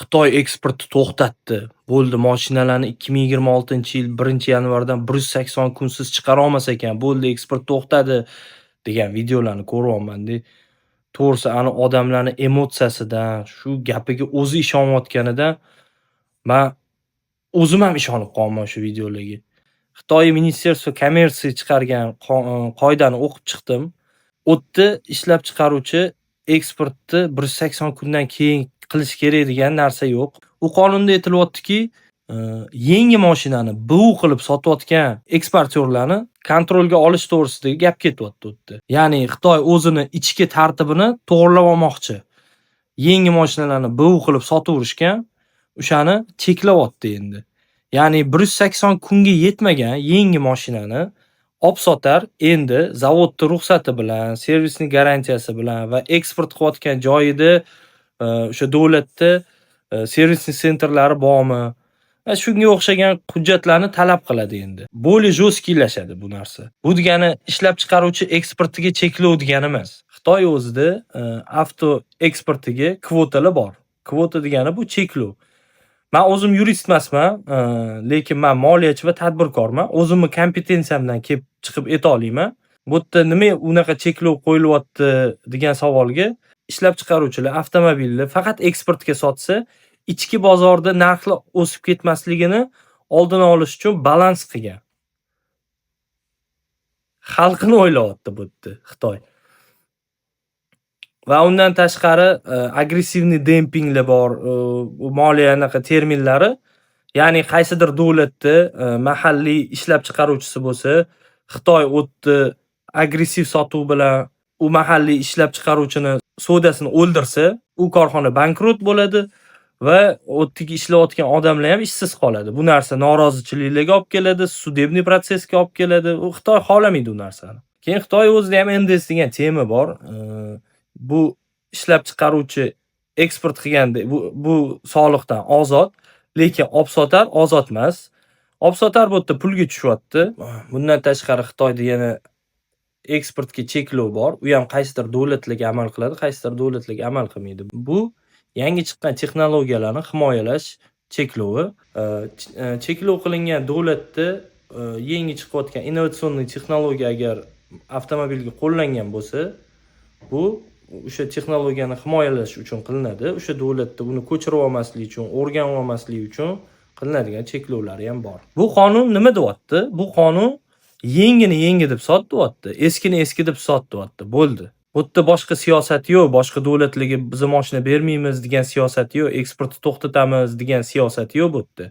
Xitoy eksportni to'xtatdi. Bo'ldi, mashinalarni 2026-yil 1-yanvardan 180 kunsiz chiqara olmas ekan. Bo'ldi, eksport to'xtadi degan videolarni ko'ryapman-da. To'g'risi, ani odamlarning emotsiyasidan, shu gapiga o'zi ishonayotganidan men o'zim ham ishonib qolman shu videolarga. Xitoy Ministerstvo kommersiya chiqargan qoidani o'qib chiqdim. U yerda ishlab chiqaruvchi eksportni 180 kundan keyin qilish kerak degan narsa yo'q. U qonunda aytilyaptiki, yangi mashinani BU qilib sotayotgan eksportyorlarni kontrolga olish to'g'risidagi gap ketyapti u yerda. Ya'ni Xitoy o'zini ichki tartibini to'g'rilab olmoqchi. Yangi mashinalarni BU qilib sotaverishgan, o'shani cheklayapti endi. Ya'ni 180 kunga yetmagan yangi mashinani olib sotar, endi zavodning ruxsati bilan, servisning garantiyasi bilan va eksport qilayotgan joyida o'sha davlatda servisning sentrlari bormi? Va shunga o'xshagan hujjatlarni talab qiladi endi. Более жёсткийлashadi bu narsa. Bu degani ishlab chiqaruvchi eksportiga cheklov degani emas. Xitoy o'zida avto eksportiga kvotalar bor. Kvota degani bu cheklov. Men o'zim yurist emasman, lekin men moliyachi va tadbirkorman. O'zimni kompetensiyamdan kelib chiqib ayta olmayman. Bu yerda nima unaqa cheklov qo'yilyapti degan savolga ishlab chiqaruvchilar avtomobilni faqat eksportga sotsa, ichki bozorda narxlar o'sib ketmasligini oldini olish uchun balans qilgan. Xalqni o'ylayapti bu yerda Xitoy. Va undan tashqari agressivniy dempinglar bor, moliya anaqa terminlari. Ya'ni qaysidir davlatda mahalliy ishlab chiqaruvchisi bo'lsa, Xitoy o'tdi agressiv sotuv bilan u mahalliy ishlab chiqaruvchini sodasini o'ldirsa, u korxona bankrot bo'ladi va o'tdagi ishlayotgan odamlar ham ishsiz qoladi. Bu narsa norozichiliklarga olib keladi, sudebniy protsessga olib keladi. U Xitoy xohlamaydi u narsani. Keyin Xitoy o'zida ham NDS degan tema bor. Bu ishlab chiqaruvchi eksport qilganda bu soliqdan ozod, lekin olib sotar ozod emas. Olib sotar bu yerda pulga tushyapti. Bundan tashqari Xitoyda yana eksportga cheklov bor. U ham qaysidir davlatlarga amal qiladi, qaysidir davlatlarga amal qilmaydi. Bu yangi chiqqan texnologiyalarni himoyalash cheklovi. Cheklov qilingan davlatda yangi chiqayotgan innovatsion texnologiya agar avtomobilga qo'llangan bo'lsa, bu o'sha texnologiyani himoyalash uchun qilinadi. O'sha davlatda uni ko'chirib olmaslik uchun, o'rganib olmaslik uchun qilinadigan cheklovlari ham bor. Bu qonun nima deyapti? Bu qonun yengini yangi deb sotyapti, eskini eski deb sotyapti. Bo'ldi. Bu yerda boshqa siyosat yo'q, boshqa davlatlarga biz mashina bermaymiz degan siyosat yo'q, eksportni to'xtatamiz degan siyosat yo'q bu yerda.